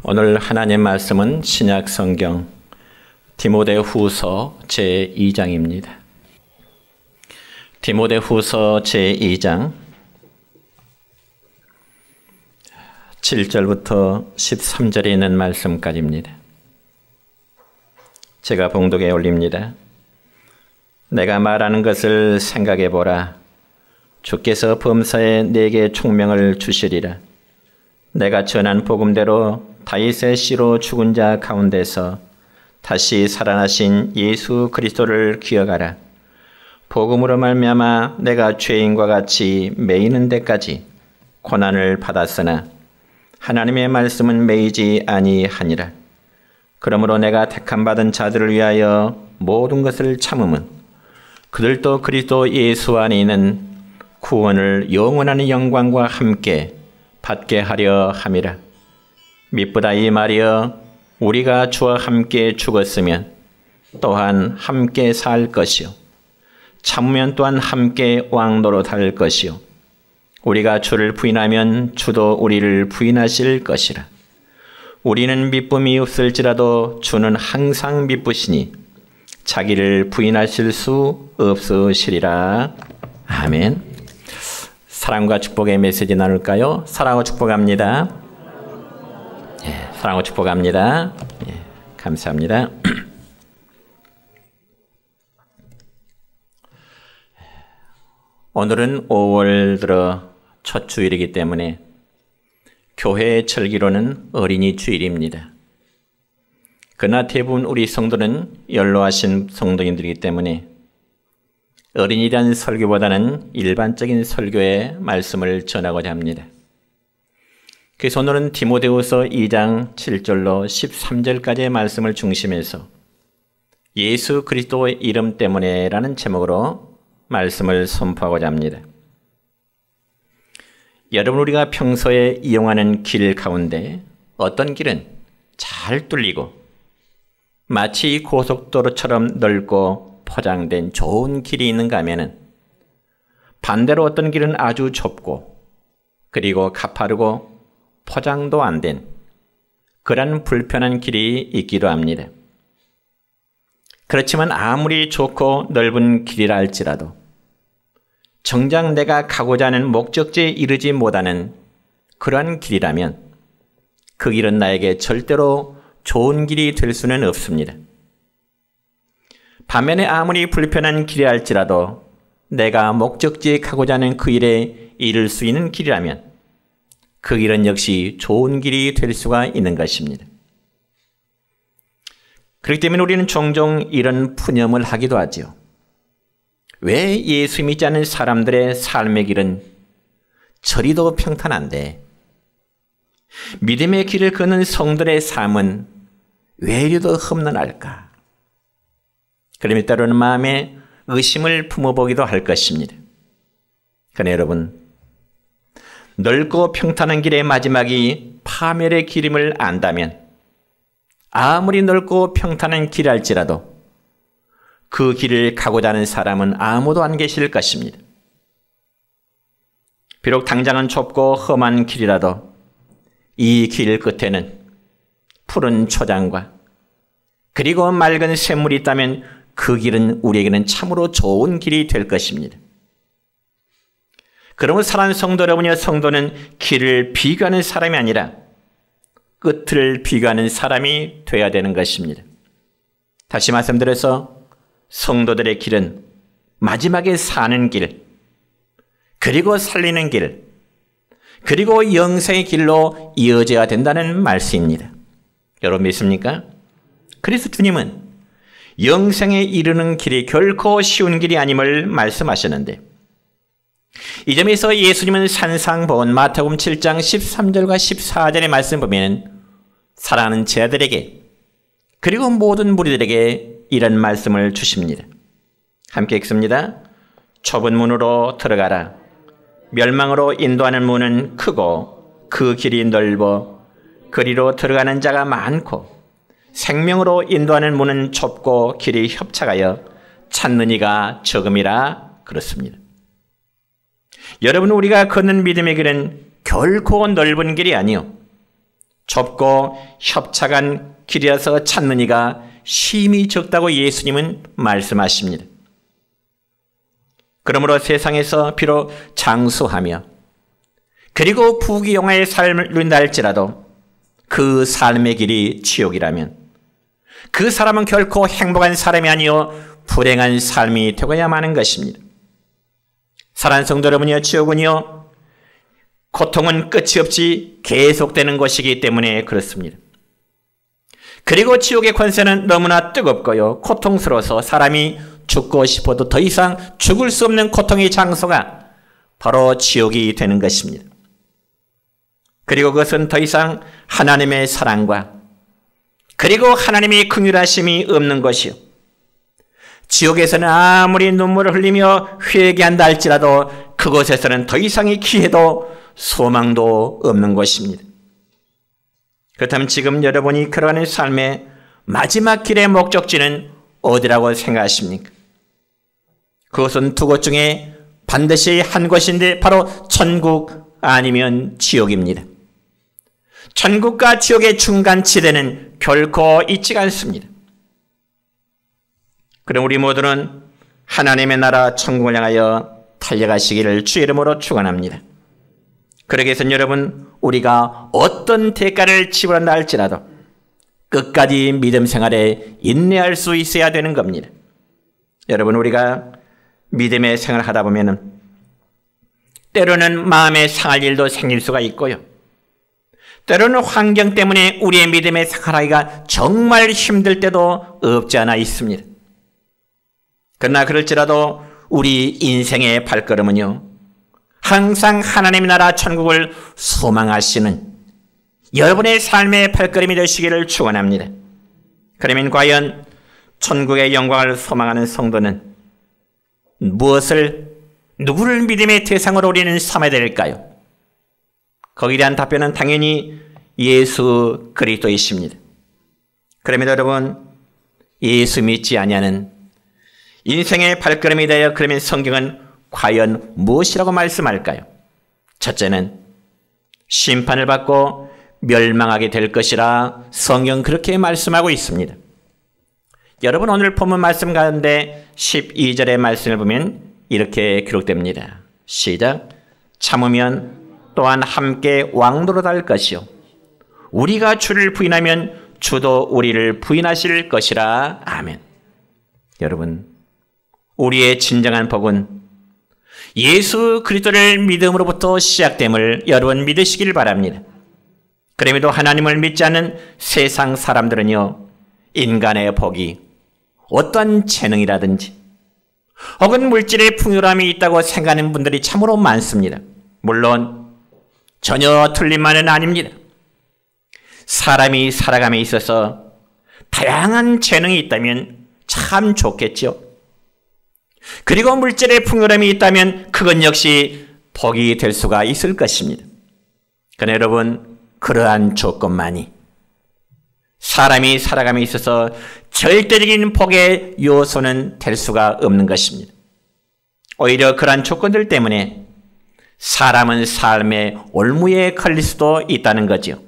오늘 하나님 말씀은 신약 성경 디모데후서 제2장입니다. 디모데후서 제2장 7절부터 13절에 있는 말씀까지입니다. 제가 봉독에 올립니다. 내가 말하는 것을 생각해 보라. 주께서 범사에 내게 총명을 주시리라. 내가 전한 복음대로 다윗의 씨로 죽은 자 가운데서 다시 살아나신 예수 그리스도를 기억하라. 복음으로 말미암아 내가 죄인과 같이 매이는 데까지 고난을 받았으나 하나님의 말씀은 매이지 아니하니라. 그러므로 내가 택함 받은 자들을 위하여 모든 것을 참음은 그들도 그리스도 예수 안에 있는 구원을 영원한 영광과 함께 받게 하려 함이라. 미쁘다 이 말이여, 우리가 주와 함께 죽었으면 또한 함께 살 것이요 참으면 또한 함께 왕노릇할 것이요 우리가 주를 부인하면 주도 우리를 부인하실 것이라. 우리는 미쁨이 없을지라도 주는 항상 미쁘시니 자기를 부인하실 수 없으시리라. 아멘. 사랑과 축복의 메시지 나눌까요? 사랑하고 축복합니다. 사랑하고 축복합니다. 감사합니다. 오늘은 5월 들어 첫 주일이기 때문에 교회의 절기로는 어린이 주일입니다. 그러나 대부분 우리 성도는 연로하신 성도님들이기 때문에 어린이란 설교보다는 일반적인 설교의 말씀을 전하고자 합니다. 그래서 오늘은 디모데후서 2장 7절로 13절까지의 말씀을 중심해서 예수 그리스도의 이름 때문에 라는 제목으로 말씀을 선포하고자 합니다. 여러분, 우리가 평소에 이용하는 길 가운데 어떤 길은 잘 뚫리고 마치 고속도로처럼 넓고 포장된 좋은 길이 있는가 하면은 반대로 어떤 길은 아주 좁고 그리고 가파르고 포장도 안 된 그런 불편한 길이 있기도 합니다. 그렇지만 아무리 좋고 넓은 길이라 할지라도 정작 내가 가고자 하는 목적지에 이르지 못하는 그러한 길이라면 그 길은 나에게 절대로 좋은 길이 될 수는 없습니다. 반면에 아무리 불편한 길이라 할지라도 내가 목적지에 가고자 하는 그 일에 이를 수 있는 길이라면 그 길은 역시 좋은 길이 될 수가 있는 것입니다. 그렇기 때문에 우리는 종종 이런 푸념을 하기도 하죠. 왜 예수 믿지 않는 사람들의 삶의 길은 저리도 평탄한데 믿음의 길을 걷는 성들의 삶은 왜 이리도 험난할까? 그러면 때로는 마음에 의심을 품어보기도 할 것입니다. 그러나 여러분, 넓고 평탄한 길의 마지막이 파멸의 길임을 안다면 아무리 넓고 평탄한 길일지라도 그 길을 가고자 하는 사람은 아무도 안 계실 것입니다. 비록 당장은 좁고 험한 길이라도 이 길 끝에는 푸른 초장과 그리고 맑은 샘물이 있다면 그 길은 우리에게는 참으로 좋은 길이 될 것입니다. 그러면 사랑하는 성도 여러분이여, 성도는 길을 비교하는 사람이 아니라 끝을 비교하는 사람이 되어야 되는 것입니다. 다시 말씀드려서 성도들의 길은 마지막에 사는 길, 그리고 살리는 길, 그리고 영생의 길로 이어져야 된다는 말씀입니다. 여러분 믿습니까? 그래서 주님은 영생에 이르는 길이 결코 쉬운 길이 아님을 말씀하셨는데 이 점에서 예수님은 산상보훈 마태복음 7장 13절과 14절의 말씀 보면 사랑하는 제자들에게 그리고 모든 무리들에게 이런 말씀을 주십니다. 함께 읽습니다. 좁은 문으로 들어가라. 멸망으로 인도하는 문은 크고 그 길이 넓어 그리로 들어가는 자가 많고 생명으로 인도하는 문은 좁고 길이 협착하여 찾는 이가 적음이라. 그렇습니다. 여러분, 우리가 걷는 믿음의 길은 결코 넓은 길이 아니요 좁고 협착한 길이라서 찾는 이가 심히 적다고 예수님은 말씀하십니다. 그러므로 세상에서 비록 장수하며 그리고 부귀영화의 삶을 누린다 할지라도 그 삶의 길이 지옥이라면 그 사람은 결코 행복한 사람이 아니요 불행한 삶이 되고야만 하는 것입니다. 사랑하는 성도 여러분이여, 지옥은요 고통은 끝이 없이 계속되는 것이기 때문에 그렇습니다. 그리고 지옥의 권세는 너무나 뜨겁고요 고통스러워서 사람이 죽고 싶어도 더 이상 죽을 수 없는 고통의 장소가 바로 지옥이 되는 것입니다. 그리고 그것은 더 이상 하나님의 사랑과 그리고 하나님의 긍휼하심이 없는 것이요, 지옥에서는 아무리 눈물을 흘리며 회개한다 할지라도 그곳에서는 더 이상의 기회도 소망도 없는 것입니다. 그렇다면 지금 여러분이 걸어가는 삶의 마지막 길의 목적지는 어디라고 생각하십니까? 그것은 두 곳 중에 반드시 한 곳인데 바로 천국 아니면 지옥입니다. 천국과 지옥의 중간지대는 결코 있지가 않습니다. 그럼 우리 모두는 하나님의 나라 천국을 향하여 달려가시기를 주의 이름으로 축원합니다. 그러기 위해서는 여러분, 우리가 어떤 대가를 지불한다 할지라도 끝까지 믿음 생활에 인내할 수 있어야 되는 겁니다. 여러분, 우리가 믿음의 생활을 하다 보면 때로는 마음에 상할 일도 생길 수가 있고요, 때로는 환경 때문에 우리의 믿음의 생활하기가 정말 힘들 때도 없지 않아 있습니다. 그러나 그럴지라도 우리 인생의 발걸음은요 항상 하나님의 나라 천국을 소망하시는 여러분의 삶의 발걸음이 되시기를 축원합니다. 그러면 과연 천국의 영광을 소망하는 성도는 누구를 믿음의 대상으로 우리는 삼아야 될까요? 거기에 대한 답변은 당연히 예수 그리스도이십니다. 그러면 여러분, 예수 믿지 아니하는 인생의 발걸음이 되어 그러면 성경은 과연 무엇이라고 말씀할까요? 첫째는 심판을 받고 멸망하게 될 것이라 성경 그렇게 말씀하고 있습니다. 여러분, 오늘 본문 말씀 가운데 12절의 말씀을 보면 이렇게 기록됩니다. 시작. 참으면 또한 함께 왕노릇 할 것이요 우리가 주를 부인하면 주도 우리를 부인하실 것이라. 아멘. 여러분, 우리의 진정한 복은 예수 그리스도를 믿음으로부터 시작됨을 여러분 믿으시길 바랍니다. 그럼에도 하나님을 믿지 않는 세상 사람들은요 인간의 복이 어떤 재능이라든지 혹은 물질의 풍요함이 있다고 생각하는 분들이 참으로 많습니다. 물론 전혀 틀린 말은 아닙니다. 사람이 살아감에 있어서 다양한 재능이 있다면 참 좋겠죠. 그리고 물질의 풍요함이 있다면 그건 역시 복이 될 수가 있을 것입니다. 그러나 여러분, 그러한 조건만이 사람이 살아감에 있어서 절대적인 복의 요소는 될 수가 없는 것입니다. 오히려 그러한 조건들 때문에 사람은 삶의 올무에 걸릴 수도 있다는 거죠.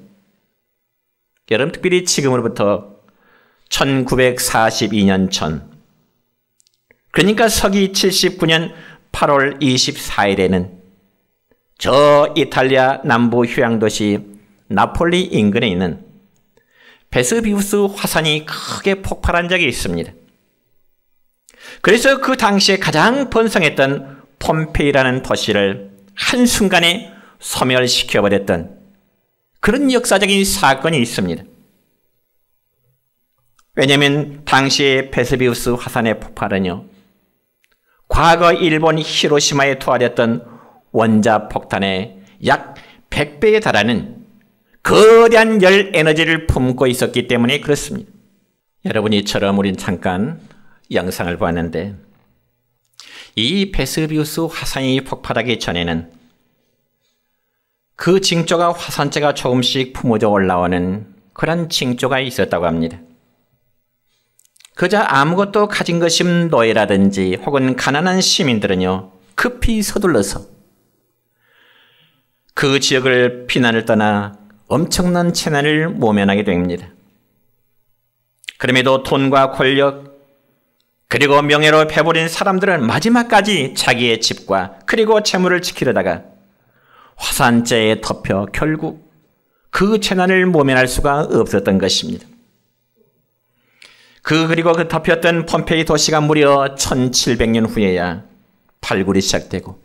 여러분, 특별히 지금으로부터 1942년 전, 그러니까 서기 79년 8월 24일에는 저 이탈리아 남부 휴양도시 나폴리 인근에 있는 베스비우스 화산이 크게 폭발한 적이 있습니다. 그래서 그 당시에 가장 번성했던 폼페이라는 도시를 한순간에 소멸시켜버렸던 그런 역사적인 사건이 있습니다. 왜냐하면 당시에 베스비우스 화산의 폭발은요 과거 일본 히로시마에 투하됐던 원자폭탄의 약 100배에 달하는 거대한 열 에너지를 품고 있었기 때문에 그렇습니다. 여러분, 이처럼 우린 잠깐 영상을 보았는데 이 베스비우스 화산이 폭발하기 전에는 그 징조가 화산재가 조금씩 품어져 올라오는 그런 징조가 있었다고 합니다. 그저 아무것도 가진 것이 없는 노예라든지 혹은 가난한 시민들은요 급히 서둘러서 그 지역을 피난을 떠나 엄청난 재난을 모면하게 됩니다. 그럼에도 돈과 권력 그리고 명예로 배부린 사람들은 마지막까지 자기의 집과 그리고 재물을 지키려다가 화산재에 덮여 결국 그 재난을 모면할 수가 없었던 것입니다. 그리고 그 덮였던 폼페이 도시가 무려 1700년 후에야 발굴이 시작되고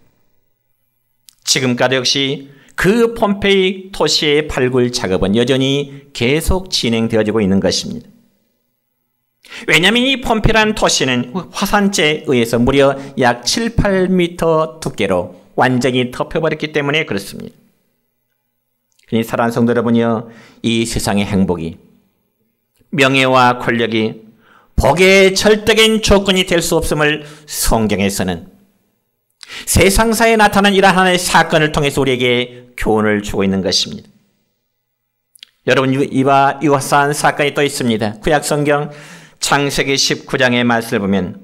지금까지 역시 그 폼페이 도시의 발굴 작업은 여전히 계속 진행되어지고 있는 것입니다. 왜냐하면 이 폼페이라는 도시는 화산재에 의해서 무려 약 7, 8m 두께로 완전히 덮여버렸기 때문에 그렇습니다. 그러니 사랑하는 성도 여러분이여, 이 세상의 행복이 명예와 권력이 복의 절대적인 조건이 될 수 없음을 성경에서는 세상사에 나타난 이러한 하나의 사건을 통해서 우리에게 교훈을 주고 있는 것입니다. 여러분, 이와 유사한 사건이 또 있습니다. 구약성경 창세기 19장의 말씀을 보면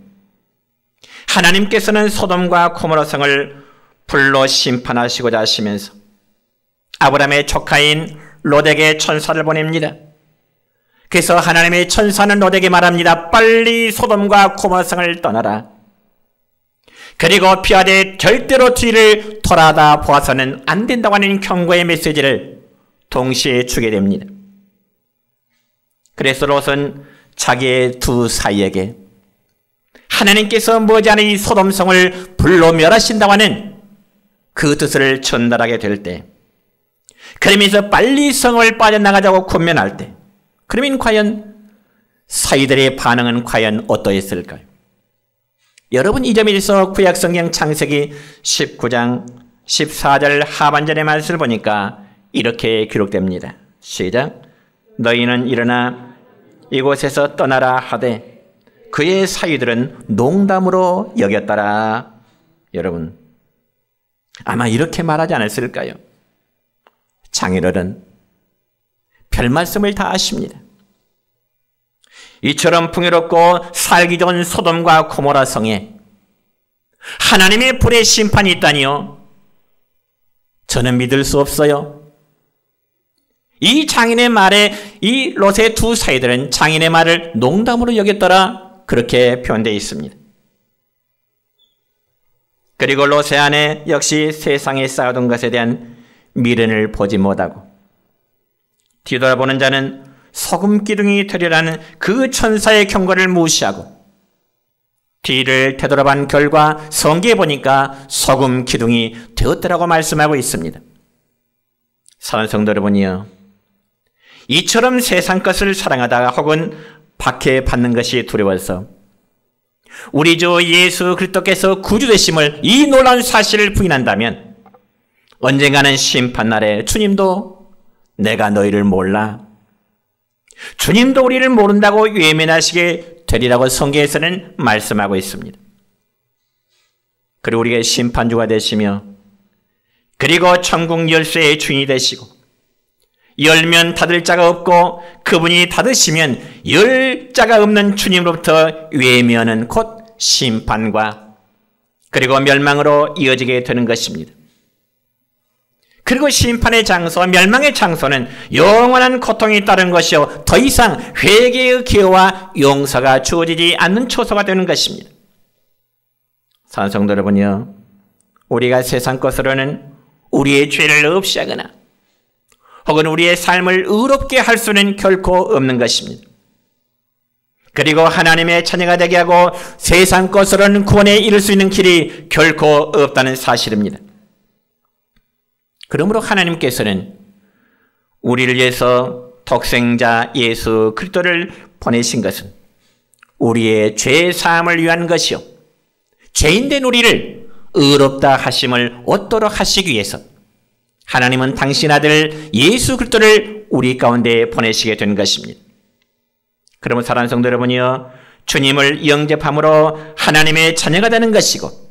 하나님께서는 소돔과 고모라 성을 불로 심판하시고자 하시면서 아브라함의 조카인 롯에게 천사를 보냅니다. 그래서 하나님의 천사는 롯에게 말합니다. 빨리 소돔과 고모라 성을 떠나라. 그리고 피하되 절대로 뒤를 돌아다 보아서는 안 된다고 하는 경고의 메시지를 동시에 주게 됩니다. 그래서 롯은 자기의 두 사이에게 하나님께서 머지않아 이 소돔성을 불로 멸하신다고 하는 그 뜻을 전달하게 될 때, 그러면서 빨리 성을 빠져나가자고 권면할 때, 그러면 과연 사이들의 반응은 과연 어떠했을까요? 여러분, 이 점에 대해서 구약성경 창세기 19장 14절 하반절의 말씀을 보니까 이렇게 기록됩니다. 시작. 너희는 일어나 이곳에서 떠나라 하되 그의 사위들은 농담으로 여겼더라. 여러분, 아마 이렇게 말하지 않았을까요? 장인어른 별 말씀을 다 하십니다. 이처럼 풍요롭고 살기 좋은 소돔과 고모라 성에 하나님의 불의 심판이 있다니요? 저는 믿을 수 없어요. 이 장인의 말에 이 롯의 두 사이들은 장인의 말을 농담으로 여겼더라, 그렇게 표현되어 있습니다. 그리고 롯의 아내 역시 세상에 쌓아둔 것에 대한 미련을 보지 못하고 뒤돌아보는 자는 소금 기둥이 되리라는 그 천사의 경고를 무시하고 뒤를 되돌아본 결과 성경에 보니까 소금 기둥이 되었더라고 말씀하고 있습니다. 사랑하는 성도 여러분이요, 이처럼 세상 것을 사랑하다가 혹은 박해받는 것이 두려워서 우리 주 예수 그리스도께서 구주 되심을, 이 놀라운 사실을 부인한다면 언젠가는 심판날에 주님도 내가 너희를 몰라, 주님도 우리를 모른다고 외면하시게 되리라고 성경에서는 말씀하고 있습니다. 그리고 우리가 심판주가 되시며 그리고 천국 열쇠의 주인이 되시고 열면 닫을 자가 없고 그분이 닫으시면 열 자가 없는 주님으로부터 외면은 곧 심판과 그리고 멸망으로 이어지게 되는 것입니다. 그리고 심판의 장소, 멸망의 장소는 영원한 고통이 따른 것이요 더 이상 회개의 기회와 용서가 주어지지 않는 처소가 되는 것입니다. 사랑하는 성도 여러분이요, 우리가 세상 것으로는 우리의 죄를 없이 하거나 혹은 우리의 삶을 의롭게 할 수는 결코 없는 것입니다. 그리고 하나님의 자녀가 되게 하고 세상 것으로는 구원에 이를 수 있는 길이 결코 없다는 사실입니다. 그러므로 하나님께서는 우리를 위해서 독생자 예수 그리스도를 보내신 것은 우리의 죄 사함을 위한 것이요 죄인된 우리를 의롭다 하심을 얻도록 하시기 위해서 하나님은 당신 아들 예수 그리스도를 우리 가운데 보내시게 된 것입니다. 그러면 사랑하는 성도 여러분이요, 주님을 영접함으로 하나님의 자녀가 되는 것이고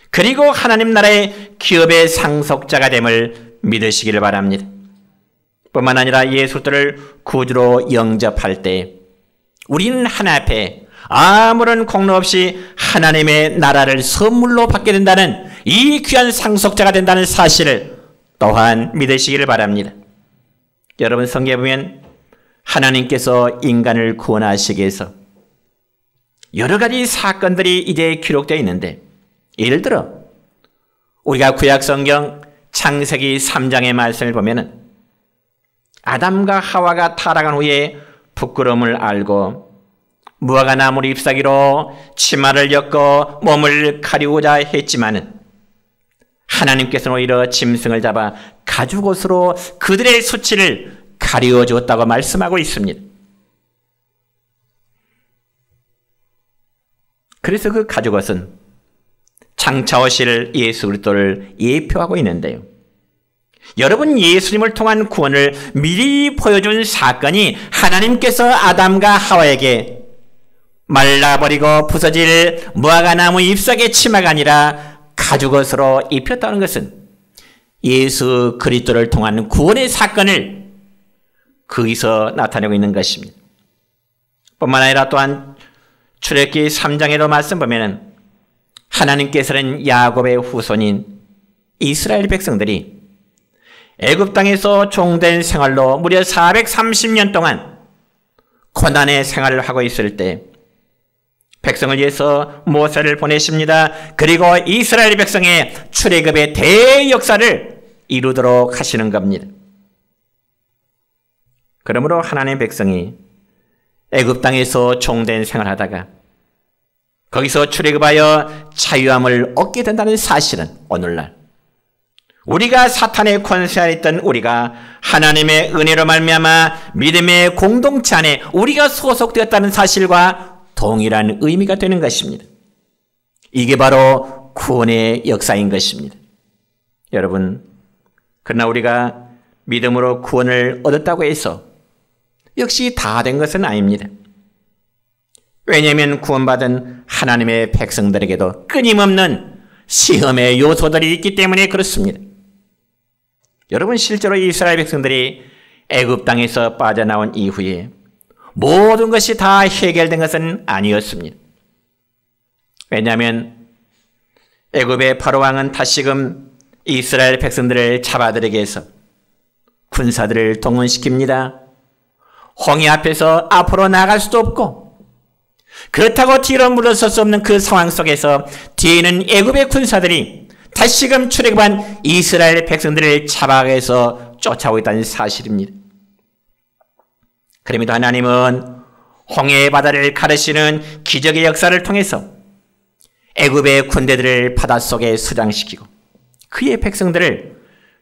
그리고 하나님 나라의 기업의 상속자가 됨을 믿으시기를 바랍니다. 뿐만 아니라 예수 그리스도를 구주로 영접할 때 우리는 하나님 앞에 아무런 공로 없이 하나님의 나라를 선물로 받게 된다는, 이 귀한 상속자가 된다는 사실을 또한 믿으시기를 바랍니다. 여러분 성경에 보면 하나님께서 인간을 구원하시기 위해서 여러 가지 사건들이 이제 기록되어 있는데, 예를 들어 우리가 구약 성경 창세기 3장의 말씀을 보면은 아담과 하와가 타락한 후에 부끄러움을 알고 무화과 나무를 잎사귀로 치마를 엮어 몸을 가리우고자 했지만은 하나님께서는 오히려 짐승을 잡아 가죽옷으로 그들의 수치를 가리워 주었다고 말씀하고 있습니다. 그래서 그 가죽옷은 장차 오실 예수 그리스도를 예표하고 있는데요. 여러분, 예수님을 통한 구원을 미리 보여준 사건이 하나님께서 아담과 하와에게 말라버리고 부서질 무화과나무 잎사귀의 치마가 아니라 가죽옷으로 입혔다는 것은 예수 그리스도를 통한 구원의 사건을 거기서 나타내고 있는 것입니다. 뿐만 아니라 또한 출애굽기 3장에도 말씀 보면은 하나님께서는 야곱의 후손인 이스라엘 백성들이 애굽 땅에서 종된 생활로 무려 430년 동안 고난의 생활을 하고 있을 때 백성을 위해서 모세를 보내십니다. 그리고 이스라엘 백성의 출애굽의 대역사를 이루도록 하시는 겁니다. 그러므로 하나님의 백성이 애굽 땅에서 종된 생활하다가 거기서 출애굽하여 자유함을 얻게 된다는 사실은 오늘날 우리가 사탄의 권세 아래 있던 우리가 하나님의 은혜로 말미암아 믿음의 공동체 안에 우리가 소속되었다는 사실과 동일한 의미가 되는 것입니다. 이게 바로 구원의 역사인 것입니다. 여러분, 그러나 우리가 믿음으로 구원을 얻었다고 해서 역시 다 된 것은 아닙니다. 왜냐하면 구원받은 하나님의 백성들에게도 끊임없는 시험의 요소들이 있기 때문에 그렇습니다. 여러분, 실제로 이스라엘 백성들이 애굽 땅에서 빠져나온 이후에 모든 것이 다 해결된 것은 아니었습니다. 왜냐하면 애굽의 바로 왕은 다시금 이스라엘 백성들을 잡아들이기 위해서 군사들을 동원시킵니다. 홍해 앞에서 앞으로 나갈 수도 없고 그렇다고 뒤로 물러설 수 없는 그 상황 속에서 뒤에는 애굽의 군사들이 다시금 출애굽한 이스라엘 백성들을 잡아가서 쫓아오고 있다는 사실입니다. 그럼에도 하나님은 홍해의 바다를 가르시는 기적의 역사를 통해서 애굽의 군대들을 바닷속에 수장시키고 그의 백성들을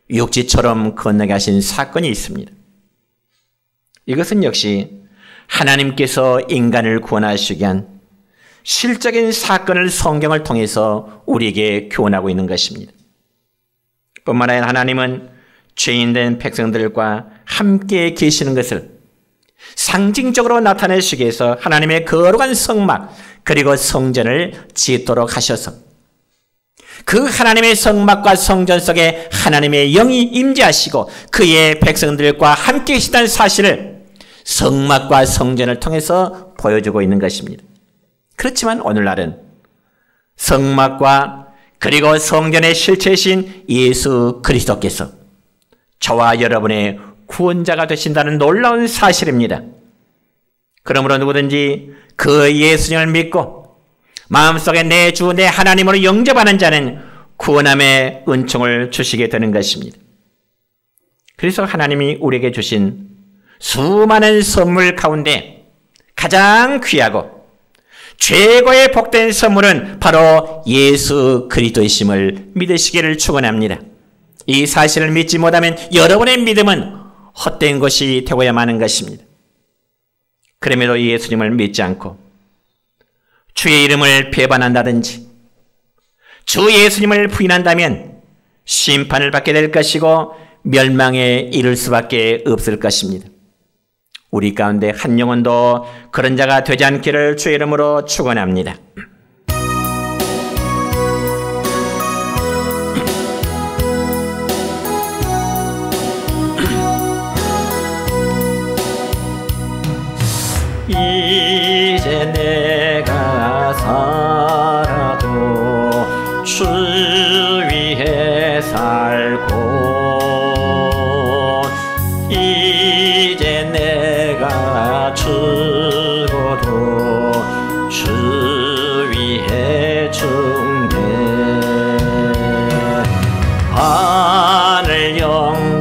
육지처럼 건너게 하신 사건이 있습니다. 이것은 역시 하나님께서 인간을 구원하시기 위한 실적인 사건을 성경을 통해서 우리에게 교훈하고 있는 것입니다. 뿐만 아니라 하나님은 죄인된 백성들과 함께 계시는 것을 상징적으로 나타내시기 위해서 하나님의 거룩한 성막 그리고 성전을 짓도록 하셔서 그 하나님의 성막과 성전 속에 하나님의 영이 임재하시고 그의 백성들과 함께 계시다는 사실을 성막과 성전을 통해서 보여주고 있는 것입니다. 그렇지만 오늘날은 성막과 그리고 성전의 실체이신 예수 그리스도께서 저와 여러분의 구원자가 되신다는 놀라운 사실입니다. 그러므로 누구든지 그 예수님을 믿고 마음속에 내 주 내 하나님으로 영접하는 자는 구원함의 은총을 주시게 되는 것입니다. 그래서 하나님이 우리에게 주신 수많은 선물 가운데 가장 귀하고 최고의 복된 선물은 바로 예수 그리스도이심을 믿으시기를 축원합니다. 이 사실을 믿지 못하면 여러분의 믿음은 헛된 것이 되고야 마는 것입니다. 그럼에도 예수님을 믿지 않고 주의 이름을 배반한다든지 주 예수님을 부인한다면 심판을 받게 될 것이고 멸망에 이를 수밖에 없을 것입니다. 우리 가운데 한 영혼도 그런 자가 되지 않기를 주의 이름으로 축원합니다. 이제 내가 살아도 주 위에 살고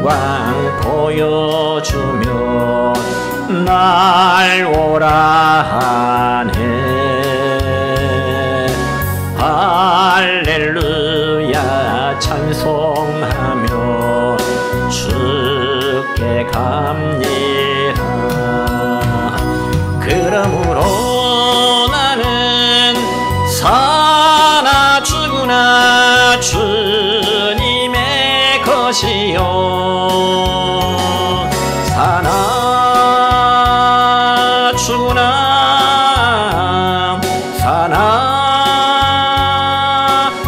영광 보여주며 날 오라 하네. 할렐루야 찬송하며 주께 감리라. 그러므로 나는 사나 죽으나 주님의 것이요 사나 죽으나 사나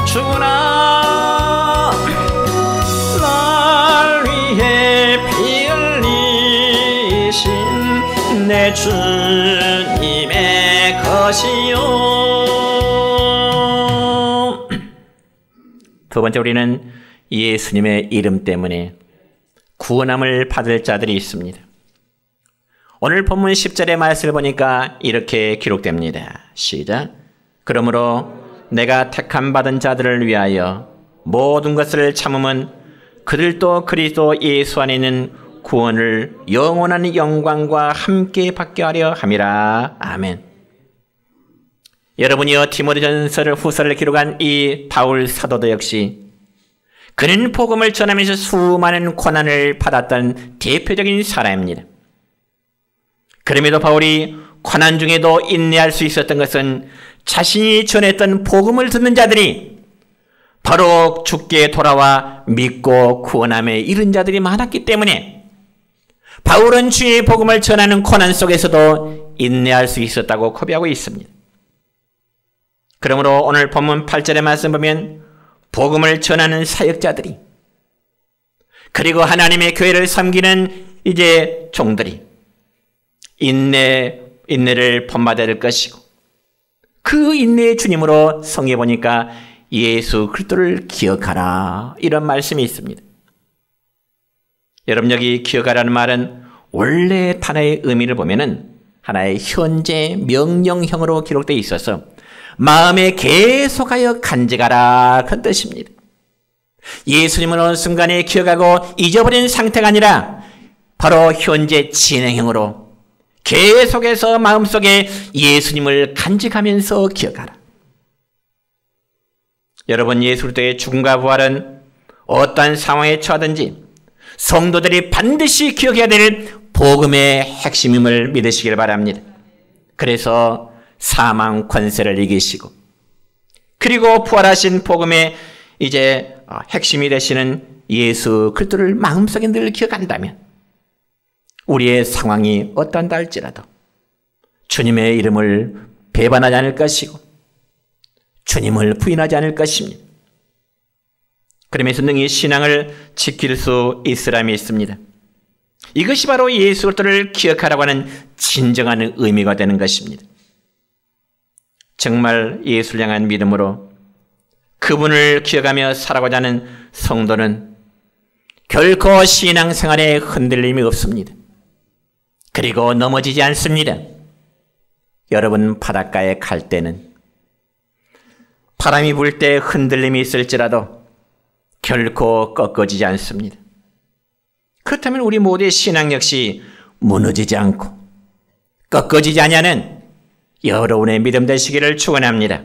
죽으나 날 위해 피 흘리신 내 주님의 것이요. 두 번째, 우리는 예수님의 이름 때문에 구원함을 받을 자들이 있습니다. 오늘 본문 10절의 말씀을 보니까 이렇게 기록됩니다. 시작. 그러므로 내가 택함 받은 자들을 위하여 모든 것을 참음은 그들도 그리스도 예수 안에 있는 구원을 영원한 영광과 함께 받게 하려 함이라. 아멘. 여러분이여 디모데전서를 후서를 기록한 이 바울 사도도 역시 그는 복음을 전하면서 수많은 고난을 받았던 대표적인 사람입니다. 그럼에도 바울이 고난 중에도 인내할 수 있었던 것은 자신이 전했던 복음을 듣는 자들이 바로 주께 돌아와 믿고 구원함에 이른 자들이 많았기 때문에 바울은 주의 복음을 전하는 고난 속에서도 인내할 수 있었다고 고백하고 있습니다. 그러므로 오늘 본문 8절의 말씀 보면 복음을 전하는 사역자들이 그리고 하나님의 교회를 섬기는 이제 종들이 인내를 본받아야 될 것이고 그 인내의 주님으로 성경에 보니까 예수 그리스도를 기억하라 이런 말씀이 있습니다. 여러분 여기 기억하라는 말은 원래 단어의 의미를 보면은 하나의 현재 명령형으로 기록되어 있어서 마음에 계속하여 간직하라 그런 뜻입니다. 예수님은 어느 순간에 기억하고 잊어버린 상태가 아니라 바로 현재 진행형으로 계속해서 마음속에 예수님을 간직하면서 기억하라. 여러분 예수 그리스도의 죽음과 부활은 어떠한 상황에 처하든지 성도들이 반드시 기억해야 될 복음의 핵심임을 믿으시길 바랍니다. 그래서 사망 권세를 이기시고 그리고 부활하신 복음의 이제 핵심이 되시는 예수 그리스도를 마음속에 늘 기억한다면 우리의 상황이 어떠한다 할지라도 주님의 이름을 배반하지 않을 것이고 주님을 부인하지 않을 것입니다. 그러면서 능히 신앙을 지킬 수 있으람이 있습니다. 이것이 바로 예수 그리스도를 기억하라고 하는 진정한 의미가 되는 것입니다. 정말 예수를 향한 믿음으로 그분을 기억하며 살아가고자 하는 성도는 결코 신앙생활에 흔들림이 없습니다. 그리고 넘어지지 않습니다. 여러분 바닷가에 갈 때는 바람이 불 때 흔들림이 있을지라도 결코 꺾어지지 않습니다. 그렇다면 우리 모두의 신앙 역시 무너지지 않고 꺾어지지 아니하는 여러분의 믿음 되시기를 축원합니다.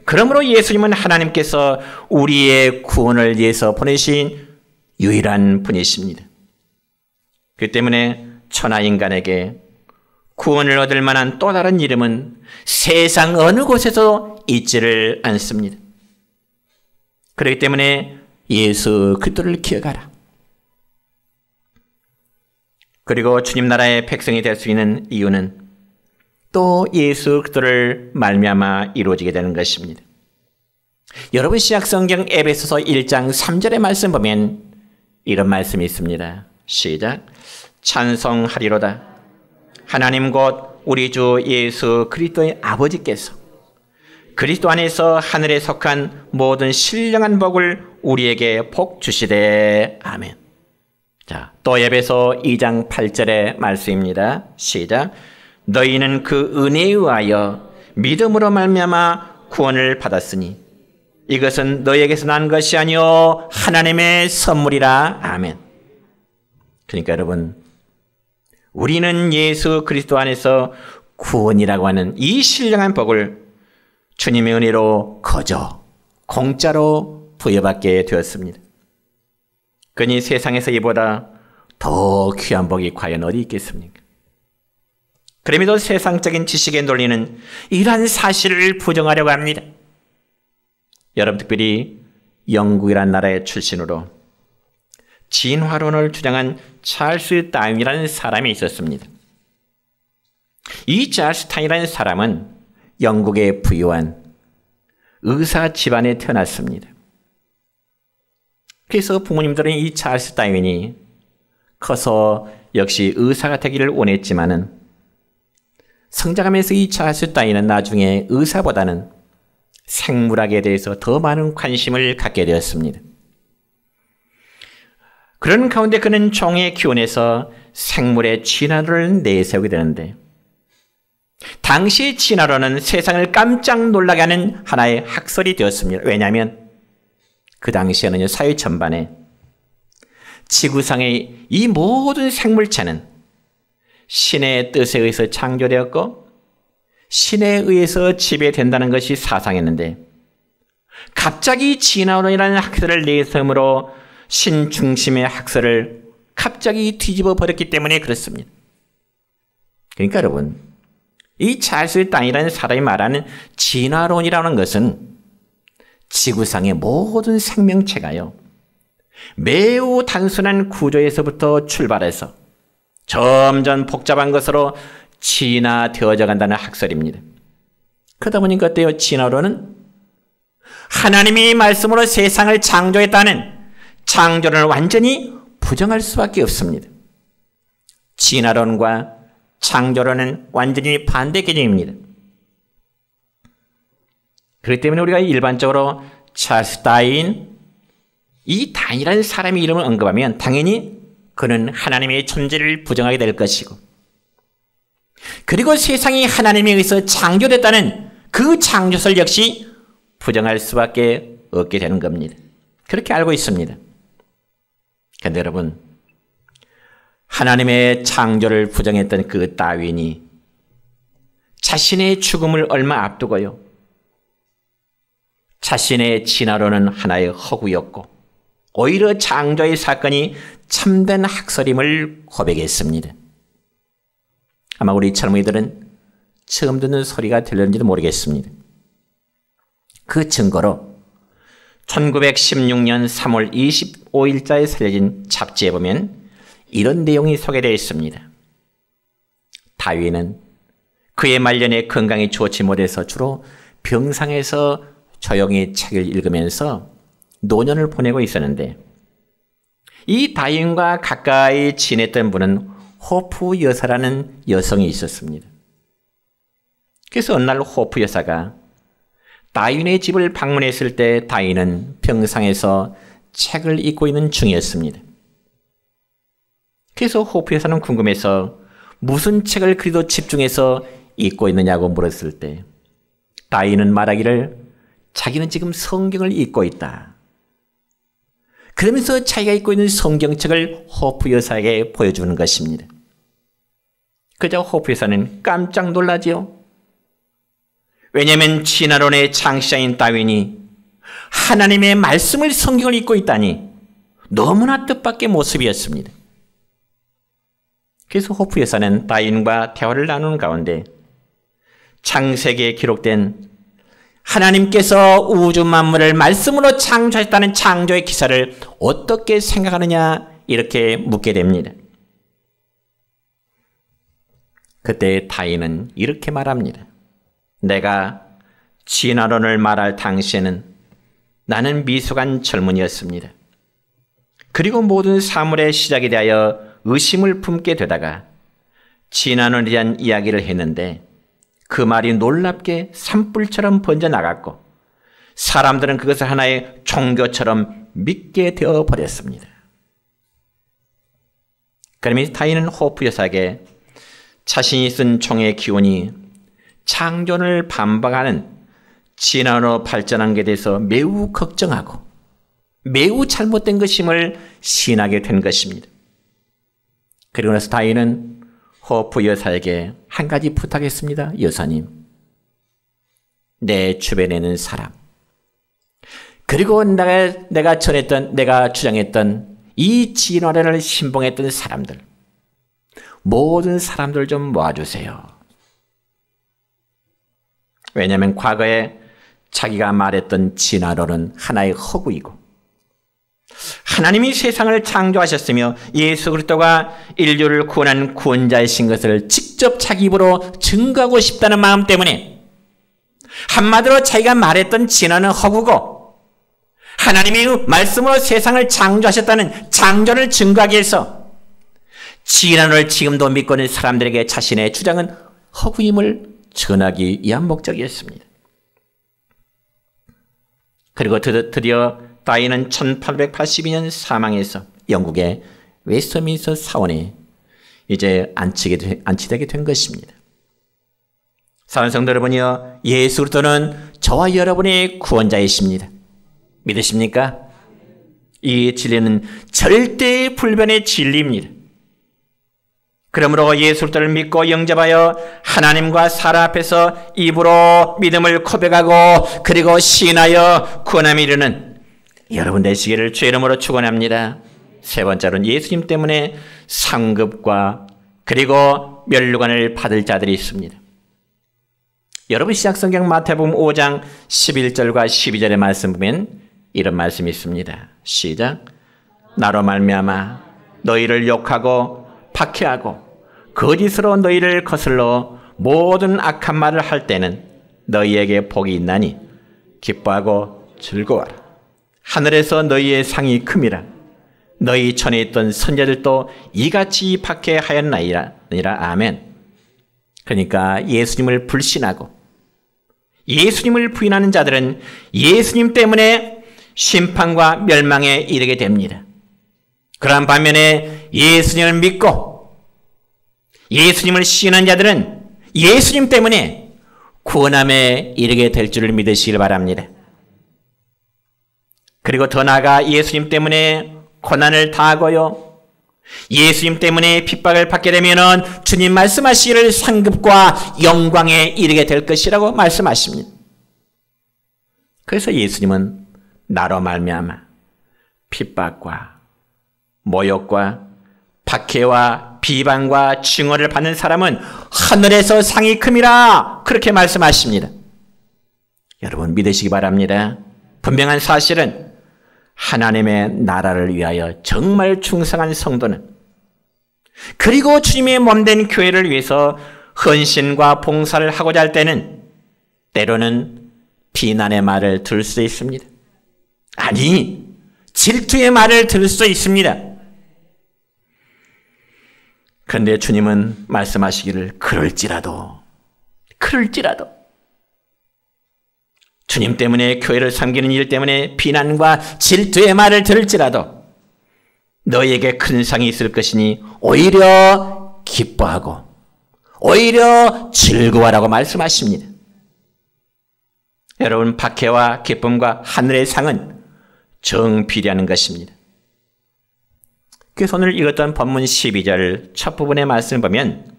그러므로 예수님은 하나님께서 우리의 구원을 위해서 보내신 유일한 분이십니다. 그 때문에 천하 인간에게 구원을 얻을 만한 또 다른 이름은 세상 어느 곳에서 있지를 않습니다. 그렇기 때문에 예수 그리스도를 기억하라. 그리고 주님 나라의 백성이 될 수 있는 이유는 또 예수 그리스도를 말미암아 이루어지게 되는 것입니다. 여러분 신약성경 에베소서 1장 3절의 말씀 보면 이런 말씀이 있습니다. 시작. 찬송하리로다. 하나님 곧 우리 주 예수 그리스도의 아버지께서 그리스도 안에서 하늘에 속한 모든 신령한 복을 우리에게 복 주시되. 아멘. 자, 또 에베소 2장 8절의 말씀입니다. 시작. 너희는 그 은혜에 의하여 믿음으로 말미암아 구원을 받았으니 이것은 너희에게서 난 것이 아니요 하나님의 선물이라. 아멘. 그러니까 여러분, 우리는 예수 그리스도 안에서 구원이라고 하는 이 신령한 복을 주님의 은혜로 거저 공짜로 부여받게 되었습니다. 그러니 세상에서 이보다 더 귀한 복이 과연 어디 있겠습니까? 그럼에도 세상적인 지식의 논리는 이러한 사실을 부정하려고 합니다. 여러분, 특별히 영국이라는 나라의 출신으로 진화론을 주장한 찰스 다윈이라는 사람이 있었습니다. 이 찰스 다윈이라는 사람은 영국의 부유한 의사 집안에 태어났습니다. 그래서 부모님들은 이 찰스 다윈이 커서 역시 의사가 되기를 원했지만은 성장하면서 이 찰스 다윈은 나중에 의사보다는 생물학에 대해서 더 많은 관심을 갖게 되었습니다. 그런 가운데 그는 종의 기원에서 생물의 진화론을 내세우게 되는데, 당시 진화론은 세상을 깜짝 놀라게 하는 하나의 학설이 되었습니다. 왜냐하면 그 당시에는 사회 전반에 지구상의 이 모든 생물체는 신의 뜻에 의해서 창조되었고 신에 의해서 지배된다는 것이 사상이었는데, 갑자기 진화론이라는 학설을 내세움으로 신 중심의 학설을 갑자기 뒤집어 버렸기 때문에 그렇습니다. 그러니까 여러분, 이 찰스 다윈이라는 사람이 말하는 진화론이라는 것은 지구상의 모든 생명체가요, 매우 단순한 구조에서부터 출발해서 점점 복잡한 것으로 진화되어져 간다는 학설입니다. 그러다 보니까 어때요? 진화론은 하나님이 말씀으로 세상을 창조했다는 창조론을 완전히 부정할 수밖에 없습니다. 진화론과 창조론은 완전히 반대 개념입니다. 그렇기 때문에 우리가 일반적으로 찰스 다윈, 이 다윈이라는 사람의 이름을 언급하면 당연히 그는 하나님의 존재를 부정하게 될 것이고, 그리고 세상이 하나님에 의해서 창조됐다는 그 창조설 역시 부정할 수밖에 없게 되는 겁니다. 그렇게 알고 있습니다. 그런데 여러분, 하나님의 창조를 부정했던 그 다윈이 자신의 죽음을 얼마 앞두고요, 자신의 진화론은 하나의 허구였고 오히려 창조의 사건이 참된 학설임을 고백했습니다. 아마 우리 젊은이들은 처음 듣는 소리가 들렸는지도 모르겠습니다. 그 증거로 1916년 3월 25일자에 살려진 잡지에 보면 이런 내용이 소개되어 있습니다. 다윈은 그의 말년에 건강이 좋지 못해서 주로 병상에서 조용히 책을 읽으면서 노년을 보내고 있었는데, 이 다윈과 가까이 지냈던 분은 호프 여사라는 여성이 있었습니다. 그래서 어느 날 호프 여사가 다윈의 집을 방문했을 때 다윈은 병상에서 책을 읽고 있는 중이었습니다. 그래서 호프 여사는 궁금해서 무슨 책을 그리도 집중해서 읽고 있느냐고 물었을 때 다윈은 말하기를 자기는 지금 성경을 읽고 있다. 그러면서 자기가 읽고 있는 성경책을 호프 여사에게 보여주는 것입니다. 그저 호프 여사는 깜짝 놀라지요. 왜냐하면 진화론의 창시자인 다윈이 하나님의 말씀을, 성경을 읽고 있다니 너무나 뜻밖의 모습이었습니다. 그래서 호프 여사는 다윈과 대화를 나누는 가운데 창세기에 기록된 하나님께서 우주 만물을 말씀으로 창조했다는 창조의 기사를 어떻게 생각하느냐, 이렇게 묻게 됩니다. 그때 다윈은 이렇게 말합니다. 내가 진화론을 말할 당시에는 나는 미숙한 젊은이였습니다. 그리고 모든 사물의 시작에 대하여 의심을 품게 되다가 진화론에 대한 이야기를 했는데 그 말이 놀랍게 산불처럼 번져나갔고 사람들은 그것을 하나의 종교처럼 믿게 되어 버렸습니다. 그러면서 다윈은 호프 여사에게 자신이 쓴 종의 기원이 창조를 반박하는 진화론으로 발전한 것에 대해서 매우 걱정하고 매우 잘못된 것임을 시인하게 된 것입니다. 그리고 나서 다윗은 호프 여사에게 한 가지 부탁했습니다. 여사님, 내 주변에 있는 사람, 그리고 내가 주장했던 이 진화론을 신봉했던 사람들, 모든 사람들 좀 모아주세요. 왜냐하면 과거에 자기가 말했던 진화론은 하나의 허구이고, 하나님이 세상을 창조하셨으며 예수 그리스도가 인류를 구원한 구원자이신 것을 직접 자기 입으로 증거하고 싶다는 마음 때문에, 한마디로 자기가 말했던 진화는 허구고 하나님의 말씀으로 세상을 창조하셨다는 창조를 증거하기 위해서 진화론을 지금도 믿고 있는 사람들에게 자신의 주장은 허구임을 전하기 위한 목적이었습니다. 그리고 드디어 다윗은 1882년 사망해서 영국의 웨스트민스터 사원에 이제 안치되게 된 것입니다. 사랑하는 성도 여러분이요, 예수 그리스도는 저와 여러분의 구원자이십니다. 믿으십니까? 이 진리는 절대 불변의 진리입니다. 그러므로 예수 그리스도를 믿고 영접하여 하나님과 사람 앞에서 입으로 믿음을 고백하고 그리고 시인하여 구원함에 이르는 여러분 되시기를 주의 이름으로 축원합니다. 세 번째로는 예수님 때문에 상급과 그리고 면류관을 받을 자들이 있습니다. 여러분 시약성경 마태복음 5장 11절과 12절의 말씀 보면 이런 말씀이 있습니다. 시작. 나로 말미암아 너희를 욕하고 박해하고 거짓으로 너희를 거슬러 모든 악한 말을 할 때는 너희에게 복이 있나니 기뻐하고 즐거워라. 하늘에서 너희의 상이 큼이라. 너희 전에 있던 선자들도 이같이 박해하였나이라. 아멘. 그러니까 예수님을 불신하고 예수님을 부인하는 자들은 예수님 때문에 심판과 멸망에 이르게 됩니다. 그러한 반면에 예수님을 믿고 예수님을 시인한 자들은 예수님 때문에 구원함에 이르게 될 줄을 믿으시길 바랍니다. 그리고 더 나아가 예수님 때문에 고난을 당하고요, 예수님 때문에 핍박을 받게 되면 주님 말씀하시기를 상급과 영광에 이르게 될 것이라고 말씀하십니다. 그래서 예수님은 나로 말미암아 핍박과 모욕과 박해와 비방과 증오를 받는 사람은 하늘에서 상이 큼이라 그렇게 말씀하십니다. 여러분 믿으시기 바랍니다. 분명한 사실은 하나님의 나라를 위하여 정말 충성한 성도는, 그리고 주님의 몸된 교회를 위해서 헌신과 봉사를 하고자 할 때는 때로는 비난의 말을 들을 수 있습니다. 아니, 질투의 말을 들을 수 있습니다. 그런데 주님은 말씀하시기를 그럴지라도 주님 때문에 교회를 섬기는 일 때문에 비난과 질투의 말을 들을지라도 너희에게 큰 상이 있을 것이니 오히려 기뻐하고 오히려 즐거워라고 말씀하십니다. 여러분, 박해와 기쁨과 하늘의 상은 정비례하는 것입니다. 그래서 오늘 읽었던 본문 12절 첫 부분의 말씀을 보면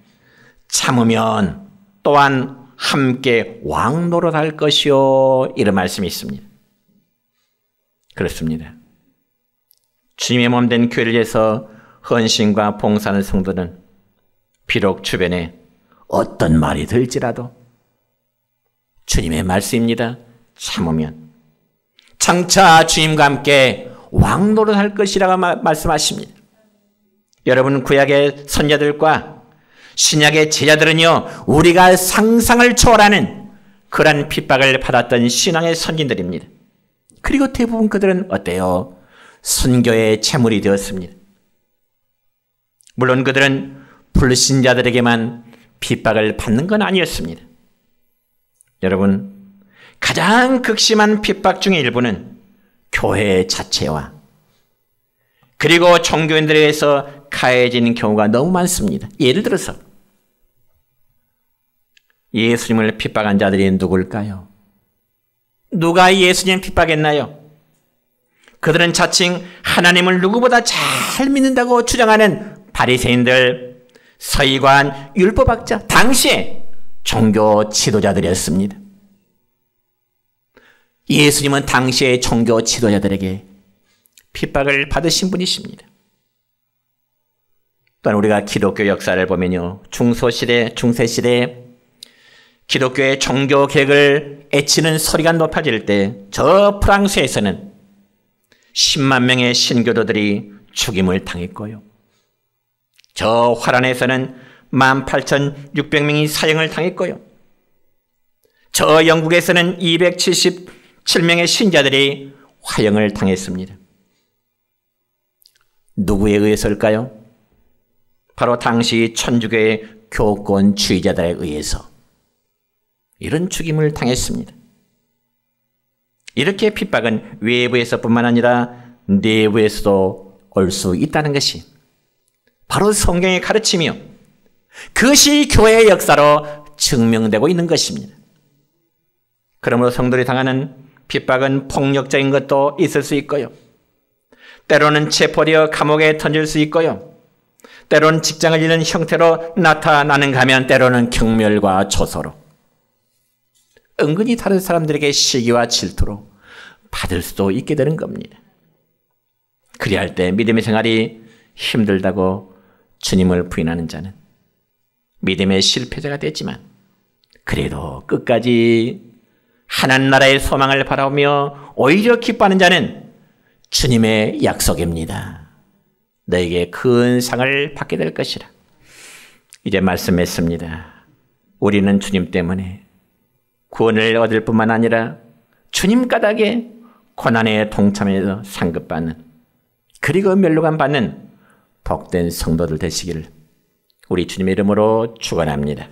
참으면 또한 함께 왕노릇할 것이요, 이런 말씀이 있습니다. 그렇습니다. 주님의 몸된 교회를 위해서 헌신과 봉사하는 성도는 비록 주변에 어떤 말이 들지라도 주님의 말씀입니다. 참으면 장차 주님과 함께 왕노릇할 것이라고 말씀하십니다. 여러분, 구약의 선자들과 신약의 제자들은요, 우리가 상상을 초월하는 그런 핍박을 받았던 신앙의 선진들입니다. 그리고 대부분 그들은 어때요? 순교의 제물이 되었습니다. 물론 그들은 불신자들에게만 핍박을 받는 건 아니었습니다. 여러분, 가장 극심한 핍박 중의 일부는 교회 자체와 그리고 종교인들에 의해서 가해지는 경우가 너무 많습니다. 예를 들어서 예수님을 핍박한 자들이 누굴까요? 누가 예수님을 핍박했나요? 그들은 자칭 하나님을 누구보다 잘 믿는다고 주장하는 바리새인들, 서기관, 율법학자, 당시에 종교 지도자들이었습니다. 예수님은 당시의 종교 지도자들에게 핍박을 받으신 분이십니다. 또한 우리가 기독교 역사를 보면요, 중소시대, 중세시대 기독교의 종교 개혁을 애치는 소리가 높아질 때 저 프랑스에서는 10만 명의 신교도들이 죽임을 당했고요, 저 화란에서는 18,600명이 사형을 당했고요, 저 영국에서는 277명의 신자들이 화형을 당했습니다. 누구에 의해서일까요? 바로 당시 천주교의 교권주의자들에 의해서 이런 죽임을 당했습니다. 이렇게 핍박은 외부에서뿐만 아니라 내부에서도 올 수 있다는 것이 바로 성경의 가르침이요, 그것이 교회의 역사로 증명되고 있는 것입니다. 그러므로 성도들이 당하는 핍박은 폭력적인 것도 있을 수 있고요, 때로는 체포되어 감옥에 던질 수 있고요, 때로는 직장을 잃는 형태로 나타나는가 하면 때로는 경멸과 조소로, 은근히 다른 사람들에게 시기와 질투로 받을 수도 있게 되는 겁니다. 그리할 때 믿음의 생활이 힘들다고 주님을 부인하는 자는 믿음의 실패자가 됐지만, 그래도 끝까지 하나님 나라의 소망을 바라보며 오히려 기뻐하는 자는 주님의 약속입니다. 너에게 큰 상을 받게 될 것이라. 이제 말씀했습니다. 우리는 주님 때문에 구원을 얻을 뿐만 아니라 주님 까닭에 고난에 동참해서 상급받는, 그리고 멸류관 받는 복된 성도들 되시기를 우리 주님의 이름으로 축원합니다.